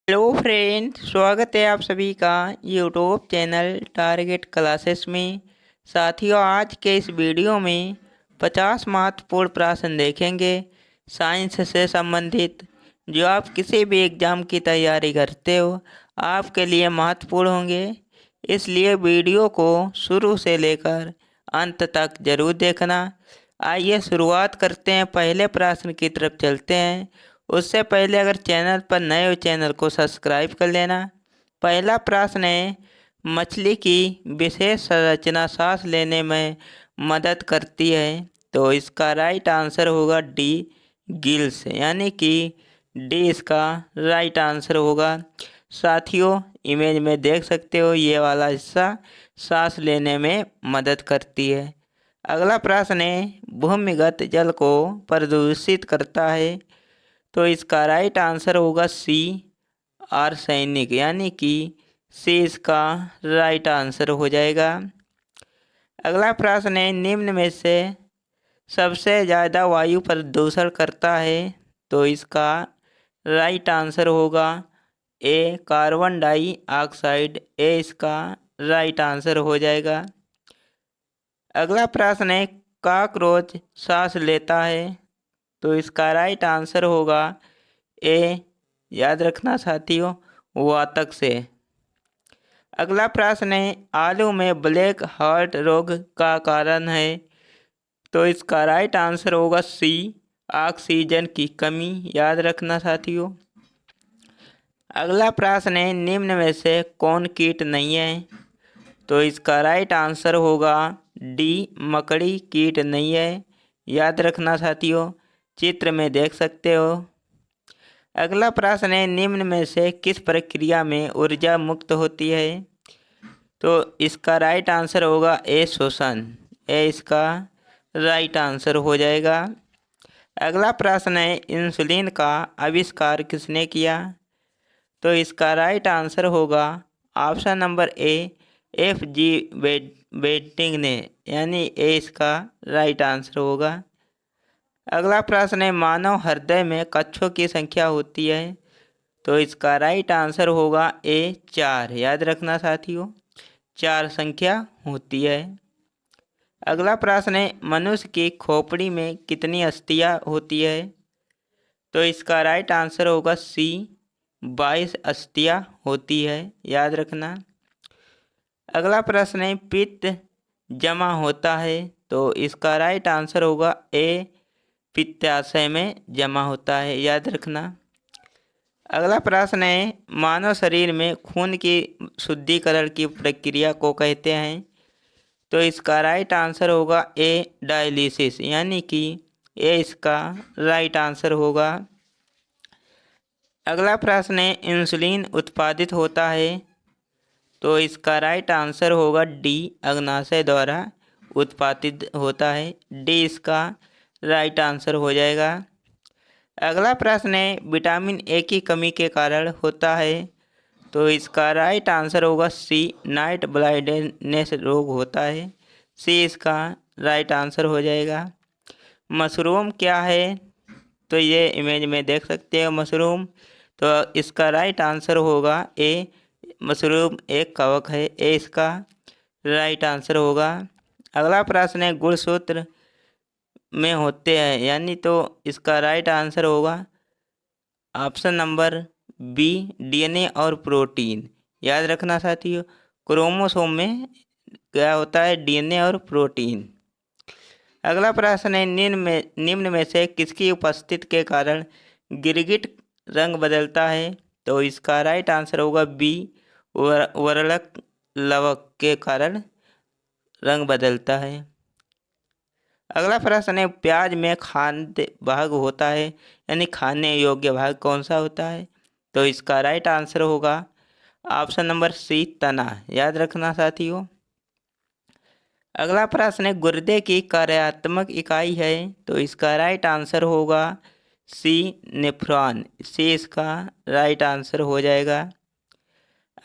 Hello friend, स्वागत है आप सभी का यूट्यूब चैनल टारगेट क्लासेस में। साथियों, आज के इस वीडियो में 50 महत्वपूर्ण प्रश्न देखेंगे साइंस से संबंधित, जो आप किसी भी एग्ज़ाम की तैयारी करते हो आपके लिए महत्वपूर्ण होंगे। इसलिए वीडियो को शुरू से लेकर अंत तक जरूर देखना। आइए शुरुआत करते हैं, पहले प्रश्न की तरफ चलते हैं। उससे पहले अगर चैनल पर नए हो चैनल को सब्सक्राइब कर लेना। पहला प्रश्न है, मछली की विशेष संरचना सांस लेने में मदद करती है। तो इसका राइट आंसर होगा डी, गिल्स, यानी कि डी इसका राइट आंसर होगा। साथियों, इमेज में देख सकते हो ये वाला हिस्सा सांस लेने में मदद करती है। अगला प्रश्न है, भूमिगत जल को प्रदूषित करता है। तो इसका राइट आंसर होगा सी, आर्सेनिक, यानी कि सी इसका राइट आंसर हो जाएगा। अगला प्रश्न है, निम्न में से सबसे ज़्यादा वायु प्रदूषण करता है। तो इसका राइट आंसर होगा ए, कार्बन डाइऑक्साइड। ए इसका राइट आंसर हो जाएगा। अगला प्रश्न है, कॉकरोच सांस लेता है। तो इसका राइट आंसर होगा ए, याद रखना साथियों, वातक से। अगला प्रश्न है, आलू में ब्लैक हार्ट रोग का कारण है। तो इसका राइट आंसर होगा सी, ऑक्सीजन की कमी। याद रखना साथियों। अगला प्रश्न है, निम्न में से कौन कीट नहीं है। तो इसका राइट आंसर होगा डी, मकड़ी कीट नहीं है। याद रखना साथियों, चित्र में देख सकते हो। अगला प्रश्न है, निम्न में से किस प्रक्रिया में ऊर्जा मुक्त होती है। तो इसका राइट आंसर होगा ए, श्वसन। ए इसका राइट आंसर हो जाएगा। अगला प्रश्न है, इंसुलिन का आविष्कार किसने किया। तो इसका राइट आंसर होगा option number A, F G Banting ने, यानी ए इसका राइट आंसर होगा। अगला प्रश्न है, मानव हृदय में कक्षों की संख्या होती है। तो इसका राइट आंसर होगा ए, 4। याद रखना साथियों, 4 संख्या होती है। अगला प्रश्न है, मनुष्य की खोपड़ी में कितनी अस्थियां होती है। तो इसका राइट आंसर होगा सी, 22 अस्थियां होती है। याद रखना। अगला प्रश्न है, पित्त जमा होता है। तो इसका राइट आंसर होगा ए, पित्ताशय में जमा होता है। याद रखना। अगला प्रश्न है, मानव शरीर में खून की शुद्धिकरण की प्रक्रिया को कहते हैं। तो इसका राइट आंसर होगा ए, डायलिसिस, यानी कि ए इसका राइट आंसर होगा। अगला प्रश्न है, इंसुलिन उत्पादित होता है। तो इसका राइट आंसर होगा डी, अग्नाशय द्वारा उत्पादित होता है। डी इसका राइट आंसर हो जाएगा। अगला प्रश्न है, विटामिन ए की कमी के कारण होता है। तो इसका राइट आंसर होगा सी, नाइट ब्लाइंडनेस रोग होता है। सी इसका राइट आंसर हो जाएगा। मशरूम क्या है। तो ये इमेज में देख सकते हो मशरूम। तो इसका राइट आंसर होगा ए, मशरूम एक कवक है। ए इसका राइट आंसर होगा। अगला प्रश्न है, गुणसूत्र में होते हैं, यानी तो इसका राइट आंसर होगा ऑप्शन नंबर बी, डीएनए और प्रोटीन। याद रखना साथियों, क्रोमोसोम में क्या होता है, डीएनए और प्रोटीन। अगला प्रश्न है, निम्न में से किसकी उपस्थिति के कारण गिरगिट रंग बदलता है। तो इसका राइट आंसर होगा बी, वर्णक लवक के कारण रंग बदलता है। अगला प्रश्न है, प्याज में खाद्य भाग होता है, यानी खाने योग्य भाग कौन सा होता है। तो इसका राइट आंसर होगा ऑप्शन नंबर सी, तना। याद रखना साथियों। अगला प्रश्न है, गुर्दे की कार्यात्मक इकाई है। तो इसका राइट आंसर होगा सी, नेफ्रॉन। सी इसका राइट आंसर हो जाएगा।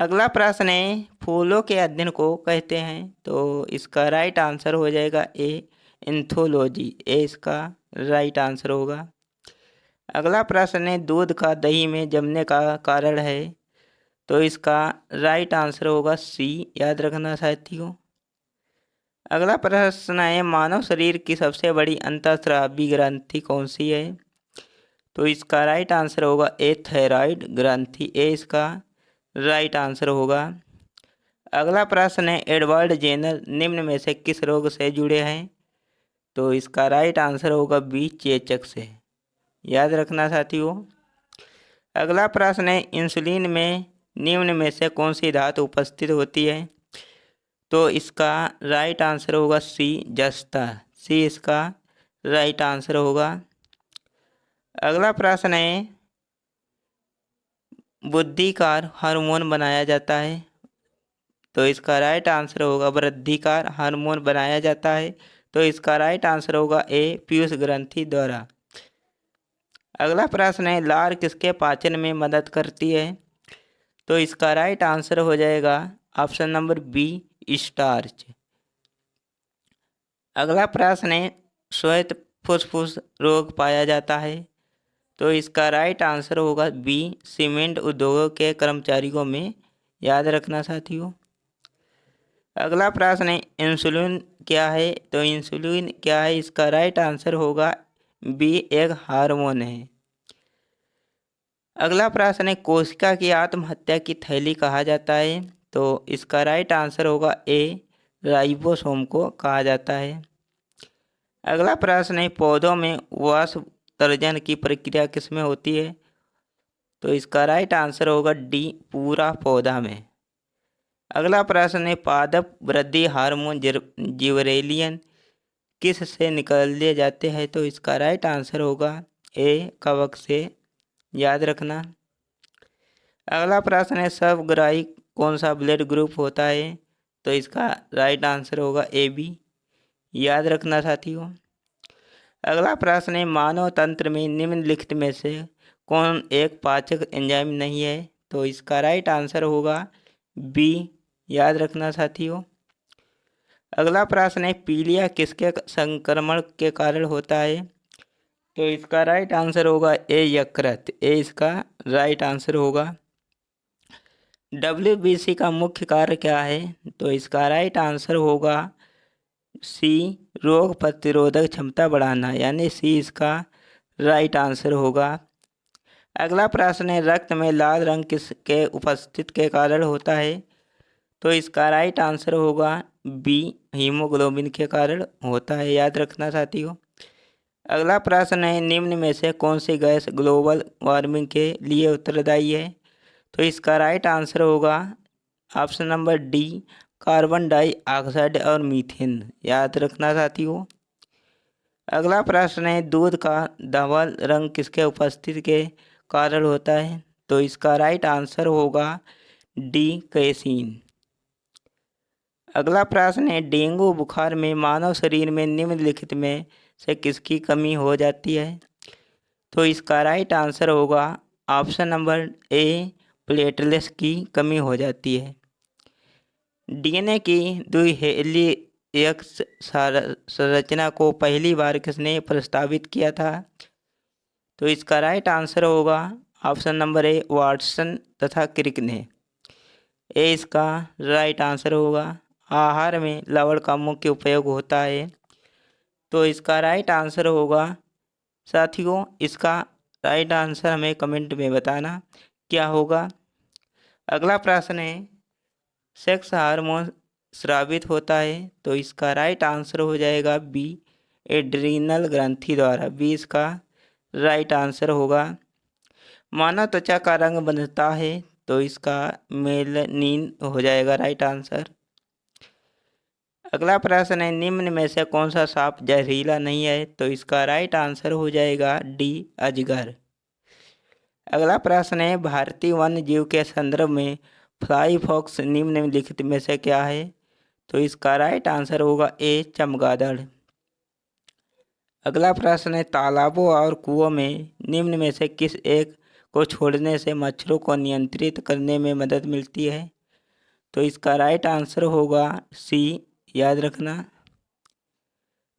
अगला प्रश्न है, फूलों के अध्ययन को कहते हैं। तो इसका राइट आंसर हो जाएगा ए, एंथोलॉजी। ए इसका राइट आंसर होगा। अगला प्रश्न है दूध का दही में जमने का कारण है, तो इसका राइट आंसर होगा सी, याद रखना साथियों। अगला प्रश्न है मानव शरीर की सबसे बड़ी अंतःस्रावी ग्रंथि कौन सी है, तो इसका राइट आंसर होगा ए, थायराइड ग्रंथि, ए इसका राइट आंसर होगा। अगला प्रश्न है एडवर्ड जेनर निम्न में से किस रोग से जुड़े हैं, तो इसका राइट आंसर होगा बी, चेचक से, याद रखना साथियों। अगला प्रश्न है इंसुलिन में निम्न में से कौन सी धातु उपस्थित होती है, तो इसका राइट आंसर होगा सी, जस्ता, सी इसका राइट आंसर होगा। अगला प्रश्न है बुद्धिकार हार्मोन बनाया जाता है, तो इसका राइट आंसर होगा वृद्धिकार हार्मोन बनाया जाता है, तो इसका राइट आंसर होगा ए, पीयूष ग्रंथि द्वारा। अगला प्रश्न है लार किसके पाचन में मदद करती है, तो इसका राइट आंसर हो जाएगा ऑप्शन नंबर बी, स्टार्च। अगला प्रश्न है श्वेत फुसफुस रोग पाया जाता है, तो इसका राइट आंसर होगा बी, सीमेंट उद्योगों के कर्मचारियों में, याद रखना साथियों। अगला प्रश्न है इंसुलिन क्या है, तो इंसुलिन क्या है, इसका राइट आंसर होगा बी, एक हार्मोन है। अगला प्रश्न है कोशिका की आत्महत्या की थैली कहा जाता है, तो इसका राइट आंसर होगा ए, राइबोसोम को कहा जाता है। अगला प्रश्न है पौधों में वाष्पोत्सर्जन की प्रक्रिया किसमें होती है, तो इसका राइट आंसर होगा डी, पूरा पौधा में। अगला प्रश्न है पादप वृद्धि हार्मोन जिबरेलिन किस से निकाले जाते हैं, तो इसका राइट आंसर होगा ए, कवक से, याद रखना। अगला प्रश्न है सबग्राही कौन सा ब्लड ग्रुप होता है, तो इसका राइट आंसर होगा ए, बी, याद रखना साथियों। अगला प्रश्न है मानव तंत्र में निम्नलिखित में से कौन एक पाचक एंजाइम नहीं है, तो इसका राइट आंसर होगा बी, याद रखना साथियों। अगला प्रश्न है पीलिया किसके संक्रमण के कारण होता है, तो इसका राइट आंसर होगा ए, यकृत, ए इसका राइट आंसर होगा। WBC का मुख्य कार्य क्या है, तो इसका राइट आंसर होगा सी, रोग प्रतिरोधक क्षमता बढ़ाना, यानी सी इसका राइट आंसर होगा। अगला प्रश्न है रक्त में लाल रंग किसके उपस्थित के कारण होता है, तो इसका राइट आंसर होगा बी, हीमोग्लोबिन के कारण होता है, याद रखना साथियों। अगला प्रश्न है निम्न में से कौन सी गैस ग्लोबल वार्मिंग के लिए उत्तरदायी है, तो इसका राइट आंसर होगा option number D, carbon dioxide और मीथेन, याद रखना साथियों। अगला प्रश्न है दूध का धवल रंग किसके उपस्थिति के कारण होता है, तो इसका राइट आंसर होगा डी, कैसीन। अगला प्रश्न है डेंगू बुखार में मानव शरीर में निम्नलिखित में से किसकी कमी हो जाती है, तो इसका राइट आंसर होगा ऑप्शन नंबर ए, प्लेटलेट्स की कमी हो जाती है। DNA की द्विहेलियक संरचना को पहली बार किसने प्रस्तावित किया था, तो इसका राइट आंसर होगा ऑप्शन नंबर ए, वाटसन तथा क्रिक ने, ए इसका राइट आंसर होगा। आहार में लवण का मुख्य उपयोग होता है, तो इसका राइट आंसर होगा साथियों, इसका राइट आंसर हमें कमेंट में बताना क्या होगा। अगला प्रश्न है सेक्स हार्मोन स्रावित होता है, तो इसका राइट आंसर हो जाएगा बी, एड्रीनल ग्रंथि द्वारा, बी इसका राइट आंसर होगा। मानव त्वचा का रंग बदलता है, तो इसका मेलानिन हो जाएगा राइट आंसर। अगला प्रश्न है निम्न में से कौन सा सांप जहरीला नहीं है, तो इसका राइट आंसर हो जाएगा डी, अजगर। अगला प्रश्न है भारतीय वन्य जीव के संदर्भ में फ्लाई फॉक्स निम्नलिखित में से क्या है, तो इसका राइट आंसर होगा ए, चमगादड़। अगला प्रश्न है तालाबों और कुओं में निम्न में से किस एक को छोड़ने से मच्छरों को नियंत्रित करने में मदद मिलती है, तो इसका राइट आंसर होगा सी, याद रखना।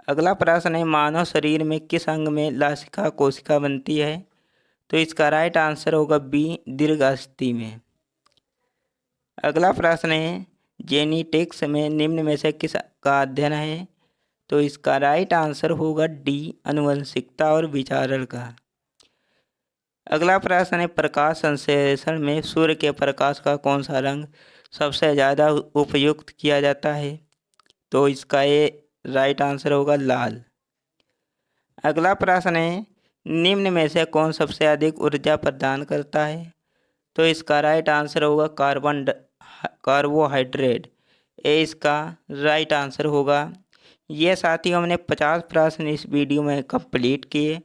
अगला प्रश्न है मानव शरीर में किस अंग में लासिका कोशिका बनती है, तो इसका राइट आंसर होगा बी, दीर्घ अस्थि में। अगला प्रश्न है, जेनेटिक्स में निम्न में से किस का अध्ययन है? तो इसका राइट आंसर होगा डी, आनुवंशिकता और विचारण का। अगला प्रश्न है, प्रकाश संश्लेषण में सूर्य के प्रकाश का कौन सा रंग सबसे ज़्यादा उपयुक्त किया जाता है? तो इसका ये राइट आंसर होगा लाल। अगला प्रश्न है, निम्न में से कौन सबसे अधिक ऊर्जा प्रदान करता है? तो इसका राइट आंसर होगा कार्बोहाइड्रेट। ये इसका राइट आंसर होगा। ये साथियों हमने 50 प्रश्न इस वीडियो में कंप्लीट किए।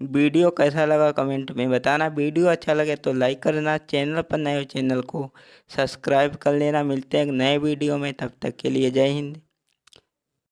वीडियो कैसा लगा कमेंट में बताना। वीडियो अच्छा लगे तो लाइक करना, चैनल पर नए हो चैनल को सब्सक्राइब कर लेना। मिलते हैं एक नए वीडियो में, तब तक के लिए जय हिंद।